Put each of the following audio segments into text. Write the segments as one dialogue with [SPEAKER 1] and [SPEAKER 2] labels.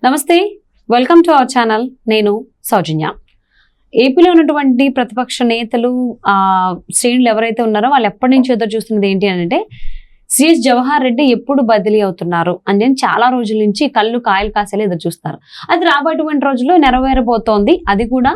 [SPEAKER 1] నమస్తే, welcome to our channel. నేను సౌజన్య. ఏపీలో ఉన్నటువంటి ప్రతిపక్ష నేతలు శ్రేణులు ఎవరైతే ఉన్నారో వాళ్ళు ఎప్పటి నుంచి ఎదురు చూస్తున్నది ఏంటి అంటే సిఎస్ జవహర్ రెడ్డి ఎప్పుడు బదిలీ అవుతున్నారు అని చాలా రోజుల నుంచి కళ్ళు కాయలు కాసేలా ఎదురు చూస్తారు. అది రాబోయేటువంటి రోజుల్లో నెరవేరబోతోంది. అది కూడా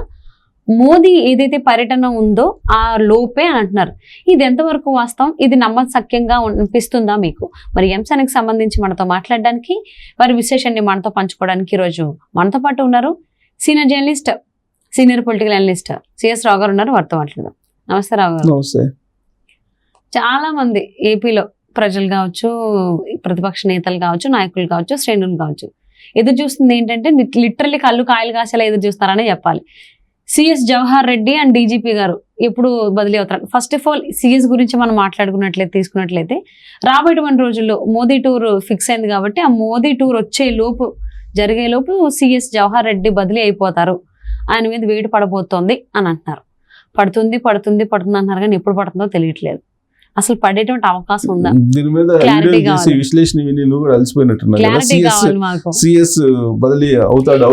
[SPEAKER 1] మోదీ ఏదైతే పర్యటన ఉందో ఆ లోపే అని అంటున్నారు. ఇది ఎంతవరకు వాస్తవం? ఇది నమ్మసక్యంగా అనిపిస్తుందా మీకు? మరి ఈ అంశానికి సంబంధించి మనతో మాట్లాడడానికి, వారి విశేషాన్ని మనతో పంచుకోవడానికి ఈరోజు మనతో పాటు ఉన్నారు senior journalist, senior political analyst CS Rao garu ఉన్నారు. వారితో మాట్లాడదాం. నమస్తే రావు గారు.
[SPEAKER 2] నమస్తే.
[SPEAKER 1] చాలా మంది ఏపీలో ప్రజలు కావచ్చు, ప్రతిపక్ష నేతలు కావచ్చు, నాయకులు కావచ్చు, శ్రేణులు కావచ్చు ఎదురు చూస్తుంది ఏంటంటే లిటరల్లీ కళ్ళు కాయలు కాసేలా ఎదురు చూస్తారనే చెప్పాలి. CS Jawahar Reddy and DGP గారు ఎప్పుడు బదిలీ అవుతారు? ఫస్ట్ ఆఫ్ ఆల్ సిఎస్ గురించి మనం తీసుకున్నట్లయితే రాబోయేటువంటి రోజుల్లో మోదీ టూర్ ఫిక్స్ అయింది కాబట్టి ఆ మోదీ టూర్ జరిగే లోపు సిఎస్ జవహర్ రెడ్డి బదిలీ అయిపోతారు, ఆయన మీద వేడి పడబోతోంది అని అంటున్నారు. పడుతుంది అంటున్నారు కానీ ఎప్పుడు పడుతుందో తెలియట్లేదు. అసలు పడేటువంటి అవకాశం ఉందా?
[SPEAKER 2] దీని మీద విశ్లేషణ విని నువ్వు కూడా అలసిపోయినట్టున్నావు. సిఎస్ బదిలీ అవుతాడు.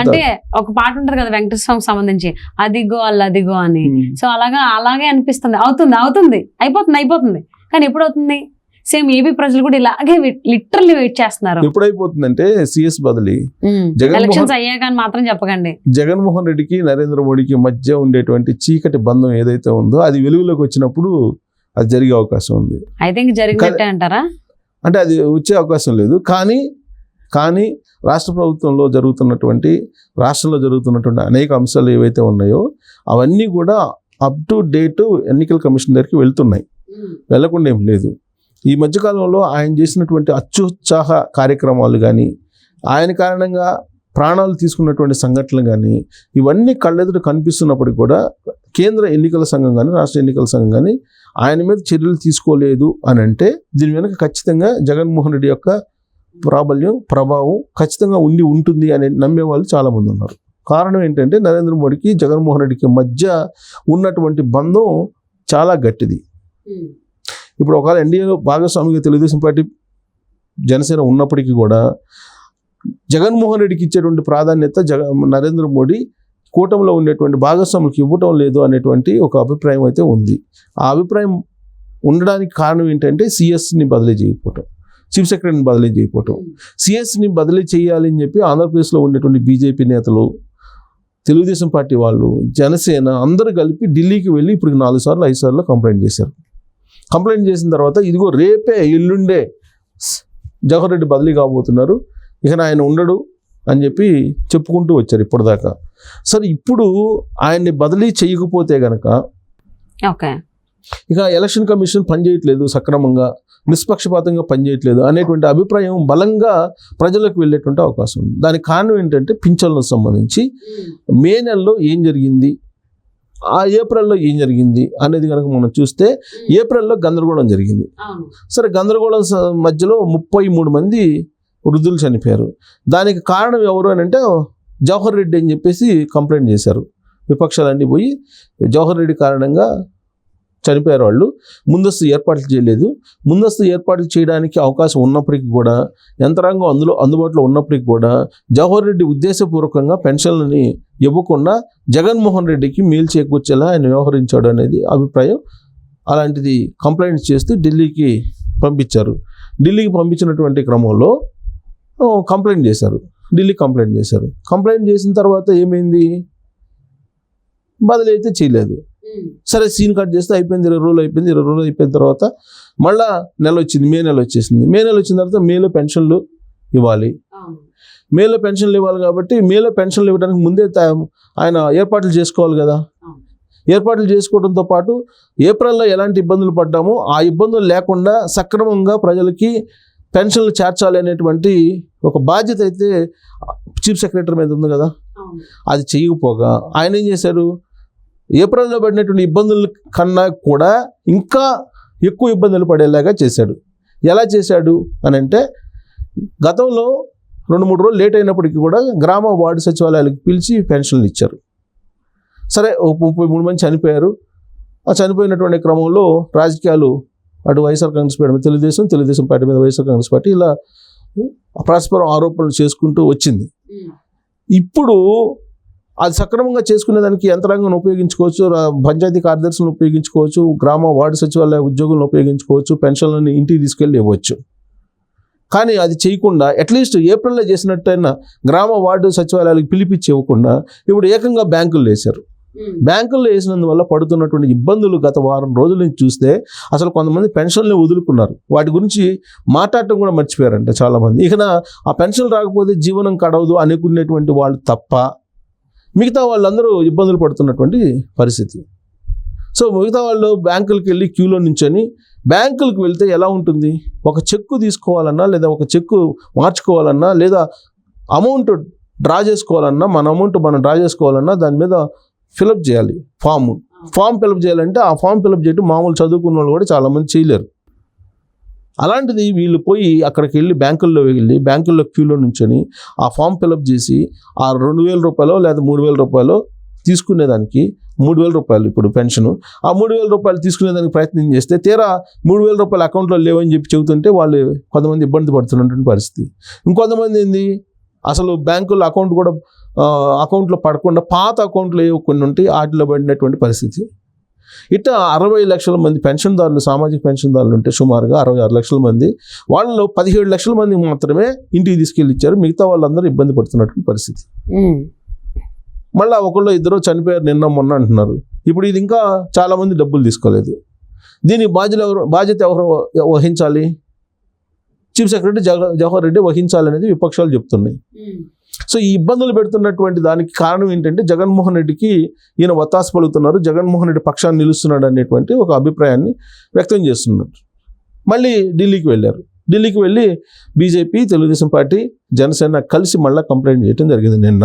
[SPEAKER 1] అంటే ఒక పాట ఉంటది కదా వెంకటేశ్వర స్వామికి సంబంధించి, అదిగో అదిగో అని. సో అలాగే అనిపిస్తుంది. అవుతుంది అయిపోతుంది కానీ ఎప్పుడు అవుతుంది? సేమ్ ఏపీ ప్రజలు కూడా ఇలాగే లిటరల్లీ వెయిట్ చేస్తున్నారు.
[SPEAKER 2] ఎప్పుడైపోతుందంటే సిఎస్ బదిలీ
[SPEAKER 1] ఎలక్షన్స్ అయ్యాక మాత్రం చెప్పకండి.
[SPEAKER 2] జగన్మోహన్ రెడ్డికి నరేంద్ర మోడీకి మధ్య ఉండేటువంటి చీకటి బంధం ఏదైతే ఉందో అది వెలుగులోకి వచ్చినప్పుడు అది జరిగే అవకాశం ఉంది.
[SPEAKER 1] ఐ థింక్ జరిగినట్టే అంటారా?
[SPEAKER 2] అంటే అది వచ్చే అవకాశం లేదు. కానీ రాష్ట్ర ప్రభుత్వంలో రాష్ట్రంలో జరుగుతున్నటువంటి అనేక అంశాలు ఏవైతే ఉన్నాయో అవన్నీ కూడా అప్ టు డేట్ ఎన్నికల కమిషన్ దగ్గరికి వెళ్తున్నాయి. వెళ్లకుండా ఏం లేదు. ఈ మధ్యకాలంలో ఆయన చేసినటువంటి అత్యుత్సాహ కార్యక్రమాలు కానీ, ఆయన కారణంగా ప్రాణాలు తీసుకున్నటువంటి సంఘటనలు కానీ, ఇవన్నీ కళ్ళెదుట కనిపిస్తున్నప్పటికీ కూడా కేంద్ర ఎన్నికల సంఘం కానీ, రాష్ట్ర ఎన్నికల సంఘం కానీ ఆయన మీద చర్యలు తీసుకోలేదు అని అంటే దీని వెనక ఖచ్చితంగా జగన్మోహన్ రెడ్డి యొక్క ప్రభావం ఖచ్చితంగా ఉంటుంది అని నమ్మే వాళ్ళు చాలామంది ఉన్నారు. కారణం ఏంటంటే నరేంద్ర మోడీకి జగన్మోహన్ రెడ్డికి మధ్య ఉన్నటువంటి బంధం చాలా గట్టిది. ఇప్పుడు ఒకవేళ ఎన్డీఏలో భాగస్వామిగా తెలుగుదేశం పార్టీ, జనసేన ఉన్నప్పటికీ కూడా జగన్మోహన్ రెడ్డికి ఇచ్చేటువంటి ప్రాధాన్యత నరేంద్ర మోడీ కూటమిలో ఉండేటువంటి భాగస్వాములకు ఇవ్వటం లేదు అనేటువంటి ఒక అభిప్రాయం అయితే ఉంది. ఆ అభిప్రాయం ఉండడానికి కారణం ఏంటంటే సిఎస్ని బదిలీ చేయకపోవటం, చీఫ్ సెక్రటరీని బదిలీ చేయకపోవటం. సిఎస్ని బదిలీ చేయాలి అని చెప్పి ఆంధ్రప్రదేశ్లో ఉండేటువంటి బీజేపీ నేతలు, తెలుగుదేశం పార్టీ వాళ్ళు, జనసేన అందరూ కలిపి ఢిల్లీకి వెళ్ళి ఇప్పుడు 4 సార్లు 5 సార్లు కంప్లైంట్ చేశారు. కంప్లైంట్ చేసిన తర్వాత ఇదిగో రేపే ఎల్లుండే జవహర్ రెడ్డి బదిలీ కాబోతున్నారు, ఇక ఆయన ఉండడు అని చెప్పి చెప్పుకుంటూ వచ్చారు ఇప్పటిదాకా. సరే, ఇప్పుడు ఆయన్ని బదిలీ చేయకపోతే గనక ఇక ఎలక్షన్ కమిషన్ పనిచేయట్లేదు, సక్రమంగా నిష్పక్షపాతంగా పనిచేయట్లేదు అనేటువంటి అభిప్రాయం బలంగా ప్రజలకు వెళ్ళేటువంటి అవకాశం ఉంది. దానికి కారణం ఏంటంటే పింఛన్లకు సంబంధించి మే నెలలో ఏం జరిగింది, ఆ ఏప్రిల్లో ఏం జరిగింది అనేది కనుక మనం చూస్తే ఏప్రిల్లో గందరగోళం జరిగింది. సరే, గందరగోళం మధ్యలో 33 మంది వృద్ధులు చనిపోయారు. దానికి కారణం ఎవరు అని అంటే జవహర్ రెడ్డి అని చెప్పేసి కంప్లైంట్ చేశారు. విపక్షాలన్నీ పోయి జవహర్ రెడ్డి కారణంగా చనిపోయారు వాళ్ళు, ముందస్తు ఏర్పాట్లు చేయలేదు. ముందస్తు ఏర్పాట్లు చేయడానికి అవకాశం ఉన్నప్పటికీ కూడా, యంత్రాంగం అందుబాటులో ఉన్నప్పటికీ కూడా జవహర్ రెడ్డి ఉద్దేశపూర్వకంగా పెన్షన్లని ఇవ్వకుండా జగన్మోహన్ రెడ్డికి మేలు చేకూర్చేలా ఆయన వ్యవహరించాడు అనేది అభిప్రాయం. అలాంటిది కంప్లైంట్స్ చేస్తూ ఢిల్లీకి పంపించారు. ఢిల్లీకి పంపించినటువంటి క్రమంలో కంప్లైంట్ చేశారు. కంప్లైంట్ చేసిన తర్వాత ఏమైంది? బదిలీ అయితే చేయలేదు. సరే, సీన్ కట్ చేస్తే అయిపోయింది. 20 రోజులు అయిపోయిన తర్వాత మళ్ళా నెల వచ్చింది, మే నెల వచ్చేసింది. మే నెల వచ్చిన తర్వాత మేలో పెన్షన్లు ఇవ్వాలి. కాబట్టి మేలో పెన్షన్లు ఇవ్వడానికి ముందే ఆయన ఏర్పాట్లు చేసుకోవాలి కదా. ఏర్పాట్లు చేసుకోవడంతో పాటు ఏప్రిల్లో ఎలాంటి ఇబ్బందులు పడ్డామో ఆ ఇబ్బందులు లేకుండా సక్రమంగా ప్రజలకి పెన్షన్లు చేర్చాలి అనేటువంటి ఒక బాధ్యత అయితే చీఫ్ సెక్రటరీ మీద ఉంది కదా. అది చేయకపోగా ఆయన ఏం చేశారు? ఏప్రిల్లో పడినటువంటి ఇబ్బందుల కన్నా కూడా ఇంకా ఎక్కువ ఇబ్బందులు పడేలాగా చేశాడు. ఎలా చేశాడు అని అంటే, గతంలో 2-3 రోజులు లేట్ అయినప్పటికీ కూడా గ్రామ వార్డు సచివాలయాలకు పిలిచి పెన్షన్లు ఇచ్చారు. సరే, 33 మంది చనిపోయారు. ఆ చనిపోయినటువంటి క్రమంలో రాజకీయాలు అటు వైఎస్ఆర్ కాంగ్రెస్ పార్టీ మీద తెలుగుదేశం పార్టీ మీద వైఎస్ఆర్ కాంగ్రెస్ పార్టీ ఇలా పరస్పరం ఆరోపణలు చేసుకుంటూ వచ్చింది. ఇప్పుడు అది సక్రమంగా చేసుకునేదానికి యంత్రాంగాన్ని ఉపయోగించుకోవచ్చు, పంచాయతీ కార్యదర్శులను ఉపయోగించుకోవచ్చు, గ్రామ వార్డు సచివాలయ ఉద్యోగులను ఉపయోగించుకోవచ్చు, పెన్షన్లను ఇంటికి తీసుకెళ్ళి ఇవ్వచ్చు. కానీ అది చేయకుండా అట్లీస్ట్ ఏప్రిల్లో చేసినట్టయినా గ్రామ వార్డు సచివాలయాలకు పిలిపించి ఇవ్వకుండా ఇప్పుడు ఏకంగా బ్యాంకుల్లో వేశారు. బ్యాంకుల్లో వేసినందువల్ల పడుతున్నటువంటి ఇబ్బందులు గత వారం రోజుల నుంచి చూస్తే అసలు కొంతమంది పెన్షన్లు వదులుకున్నారు. వాటి గురించి మాట్లాడటం కూడా మర్చిపోయారంట చాలామంది. ఇక ఆ పెన్షన్ రాకపోతే జీవనం కడవదు అనుకునేటువంటి వాళ్ళు తప్ప మిగతా వాళ్ళందరూ ఇబ్బందులు పడుతున్నటువంటి పరిస్థితి. సో మిగతా వాళ్ళు బ్యాంకులకు వెళ్ళి క్యూలో నించొని, బ్యాంకులకు వెళ్తే ఎలా ఉంటుంది, ఒక చెక్కు తీసుకోవాలన్నా లేదా ఒక చెక్కు మార్చుకోవాలన్నా లేదా అమౌంట్ డ్రా చేసుకోవాలన్నా, మన అమౌంట్ మనం డ్రా చేసుకోవాలన్నా దాని మీద ఫిలప్ చేయాలి. ఫామ్ ఫిలప్ చేయాలంటే ఆ ఫామ్ ఫిలప్ చేయడం మామూలు చదువుకున్న వాళ్ళు కూడా చాలామంది చేయలేరు. అలాంటిది వీళ్ళు పోయి అక్కడికి వెళ్ళి బ్యాంకుల్లో క్యూలో నుంచొని ఆ ఫామ్ ఫిలప్ చేసి ఆ 2,000 రూపాయలు లేదా 3,000 రూపాయలు తీసుకునేదానికి 3,000 రూపాయలు ఇప్పుడు పెన్షను, ఆ 3,000 రూపాయలు తీసుకునేదానికి ప్రయత్నం చేస్తే తీరా 3,000 రూపాయలు అకౌంట్లో లేవని చెప్పి చెబుతుంటే వాళ్ళు కొంతమంది ఇబ్బంది పడుతున్నటువంటి పరిస్థితి. ఇంకొంతమంది ఏంది అసలు బ్యాంకుల్లో అకౌంట్లో పడకుండా పాత అకౌంట్లు ఏవో కొన్ని ఉంటాయి వాటిలో పడినటువంటి పరిస్థితి. ఇట్లా 60 లక్షల మంది పెన్షన్దారులు, సామాజిక పెన్షన్దారులు ఉంటే సుమారుగా 66 లక్షల మంది, వాళ్ళలో 17 లక్షల మంది మాత్రమే ఇంటికి తీసుకెళ్ళి ఇచ్చారు. మిగతా వాళ్ళందరూ ఇబ్బంది పడుతున్నటువంటి పరిస్థితి. మళ్ళీ ఒకళ్ళు ఇద్దరు చనిపోయారు నిన్న మొన్న అంటున్నారు. ఇప్పుడు ఇది ఇంకా చాలామంది డబ్బులు తీసుకోలేదు. దీనికి బాధ్యత ఎవరు వహించాలి? చీఫ్ సెక్రటరీ జవహర్ రెడ్డి వహించాలనేది విపక్షాలు చెప్తున్నాయి. సో ఈ ఇబ్బందులు పెడుతున్నటువంటి దానికి కారణం ఏంటంటే జగన్మోహన్ రెడ్డికి ఈయన వత్తాసు పలుకుతున్నారు, జగన్మోహన్ రెడ్డి పక్షాన్ని నిలుస్తున్నాడు అనేటువంటి ఒక అభిప్రాయాన్ని వ్యక్తం చేస్తున్నారు. మళ్ళీ ఢిల్లీకి వెళ్ళారు. ఢిల్లీకి వెళ్ళి బీజేపీ, తెలుగుదేశం పార్టీ, జనసేన కలిసి మళ్ళీ కంప్లైంట్ చేయడం జరిగింది నిన్న.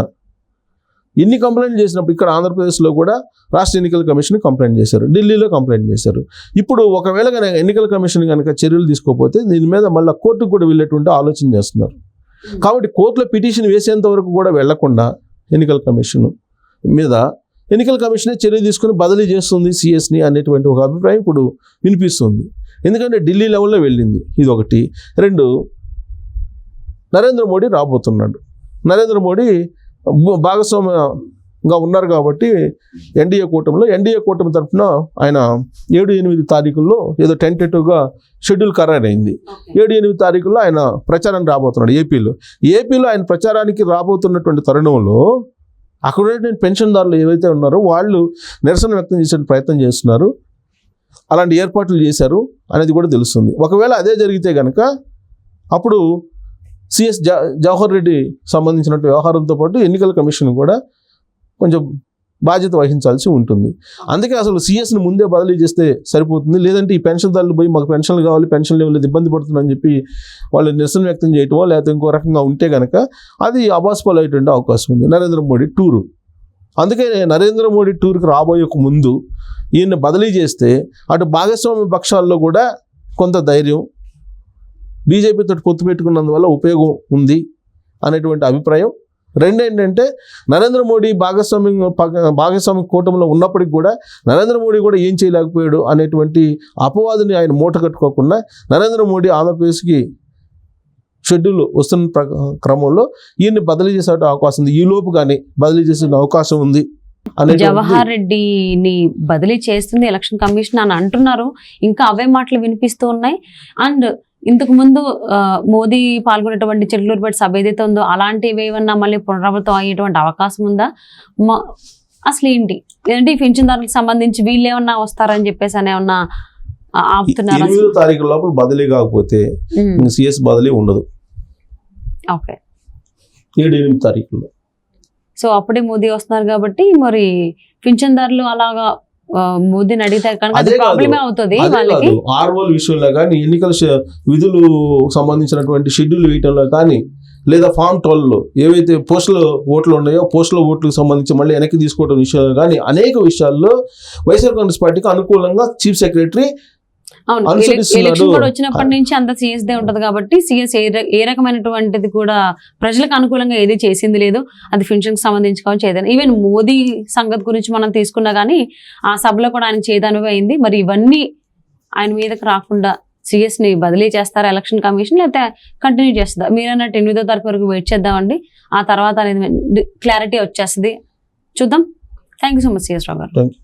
[SPEAKER 2] ఇన్ని కంప్లైంట్ చేసినప్పుడు ఇక్కడ ఆంధ్రప్రదేశ్లో కూడా రాష్ట్ర ఎన్నికల కమిషన్ కంప్లైంట్ చేశారు, ఢిల్లీలో కంప్లైంట్ చేశారు. ఇప్పుడు ఒకవేళ కనుక ఎన్నికల కమిషన్ కనుక చర్యలు తీసుకోకపోతే దీని మీద మళ్ళీ కోర్టుకు కూడా వెళ్ళేటువంటి ఆలోచన చేస్తున్నారు. కాబట్టి కోర్టులో పిటిషన్ వేసేంత వరకు కూడా వెళ్లకుండా ఎన్నికల కమిషన్ మీద ఎన్నికల కమిషనే చర్య తీసుకుని బదిలీ చేస్తుంది సిఎస్ని అనేటువంటి ఒక అభిప్రాయం ఇప్పుడు వినిపిస్తుంది. ఎందుకంటే ఢిల్లీ లెవెల్లో వెళ్ళింది. ఇది ఒకటి. 2, నరేంద్ర మోడీ రాబోతున్నాడు. నరేంద్ర మోడీ భాగస్వామ్యంగా ఉన్నారు కాబట్టి ఎన్డీఏ కూటమి తరఫున ఆయన 7-8 తారీఖుల్లో ఏదో టెంటేటివ్గా షెడ్యూల్ ఖరారైంది. 7-8 తారీఖుల్లో ఆయన ప్రచారానికి రాబోతున్నాడు ఏపీలో ఆయన ప్రచారానికి రాబోతున్నటువంటి తరుణంలో అక్కడ ఉన్నటువంటి పెన్షన్దారులు ఏవైతే ఉన్నారో వాళ్ళు నిరసన వ్యక్తం చేసే ప్రయత్నం చేస్తున్నారు. అలాంటి ఏర్పాట్లు చేశారు అనేది కూడా తెలుస్తుంది. ఒకవేళ అదే జరిగితే కనుక అప్పుడు సిఎస్ జవహర్ రెడ్డి సంబంధించిన వ్యవహారంతో పాటు ఎన్నికల కమిషన్ కూడా కొంచెం బాధ్యత వహించాల్సి ఉంటుంది. అందుకే అసలు సిఎస్ని ముందే బదిలీ చేస్తే సరిపోతుంది. లేదంటే ఈ పెన్షన్దారులు పోయి మాకు పెన్షన్లు కావాలి, పెన్షన్లు ఇవ్వలేదు, ఇబ్బంది పడుతుందని చెప్పి వాళ్ళు నిరసన వ్యక్తం చేయటమో లేకపోతే ఇంకో రకంగా ఉంటే కనుక అది అబాస్పాలు అయ్యేటువంటి అవకాశం ఉంది. నరేంద్ర మోడీ టూరు, అందుకే నరేంద్ర మోడీ టూర్కి రాబోయే ముందు ఈయన్ని బదిలీ చేస్తే అటు భాగస్వామ్య పక్షాల్లో కూడా కొంత ధైర్యం, బీజేపీతో పొత్తు పెట్టుకున్నందువల్ల ఉపయోగం ఉంది అనేటువంటి అభిప్రాయం. 2 ఏంటంటే నరేంద్ర మోడీ భాగస్వామ్య కూటమిలో ఉన్నప్పటికీ కూడా నరేంద్ర మోడీ కూడా ఏం చేయలేకపోయాడు అనేటువంటి అపవాదుని ఆయన మూట కట్టుకోకుండా నరేంద్ర మోడీ ఆంధ్రప్రదేశ్కి షెడ్యూల్ వస్తున్న క్రమంలో ఈయన్ని బదిలీ చేసే అవకాశం ఉంది. ఈ లోపు కానీ బదిలీ చేసే అవకాశం ఉంది.
[SPEAKER 1] జవహర్ రెడ్డిని బదిలీ చేస్తుంది ఎలక్షన్ కమిషన్ అని అంటున్నారు. ఇంకా అవే మాటలు వినిపిస్తూ ఉన్నాయి. అండ్ ఇంతకు ముందు మోదీ పాల్గొనేటువంటి చిట్లూరుపేట సభ ఏదైతే ఉందో అలాంటివి ఏమన్నా మళ్ళీ పునరావృతం అయ్యేటువంటి అవకాశం ఉందా? అసలు ఏంటి, లేదంటే ఈ పింఛన్దారులకు సంబంధించి వీళ్ళు ఏమన్నా వస్తారని చెప్పేసి అని ఏమన్నా ఆపుతున్నారు?
[SPEAKER 2] 8 తారీఖు లోపల బదిలీ కాకపోతే సిఎస్ బదిలీ ఉండదు.
[SPEAKER 1] ఓకే,
[SPEAKER 2] 7-8 తారీఖుల్లో.
[SPEAKER 1] సో అప్పుడే మోదీ వస్తున్నారు కాబట్టి మరి పింఛన్దారులు అలాగా మోదీని అడిగితే ప్రాబ్లమే అవుతుంది వాళ్ళకి.
[SPEAKER 2] ఆర్ఓల విషయంలో కానీ, ఎన్నికల విధులు సంబంధించినటువంటి షెడ్యూల్ వేయటంలో కానీ, లేదా ఫామ్ 12లో ఏవైతే పోస్టుల ఓట్లు ఉన్నాయో పోస్టుల ఓట్లకు సంబంధించి మళ్ళీ వెనక్కి తీసుకోవడం విషయంలో కానీ అనేక విషయాల్లో వైఎస్ఆర్ కాంగ్రెస్ పార్టీకి అనుకూలంగా చీఫ్ సెక్రటరీ
[SPEAKER 1] ఎలక్షన్ కూడా వచ్చినప్పటి నుంచి అంత సిఎస్ దే ఉంటది కాబట్టి సిఎస్ ఏ రకమైనటువంటిది కూడా ప్రజలకు అనుకూలంగా ఏది చేసింది లేదు. అది పెన్షన్ కి సంబంధించి కావచ్చు ఏదైనా. ఈవెన్ మోదీ సంగతి గురించి మనం తీసుకున్నా గానీ ఆ సభలో కూడా ఆయన చేదనువు అయింది. మరి ఇవన్నీ ఆయన మీదకి రాకుండా సిఎస్ని బదిలీ చేస్తారా ఎలక్షన్ కమిషన్, లేకపోతే కంటిన్యూ చేస్తుందా? మీరు అన్నట్టు 8వ తారీఖు వరకు వెయిట్ చేద్దామండి. ఆ తర్వాత అనేది క్లారిటీ వచ్చేస్తుంది, చూద్దాం. Thank you so much CS Rao గారు.
[SPEAKER 2] Thank you.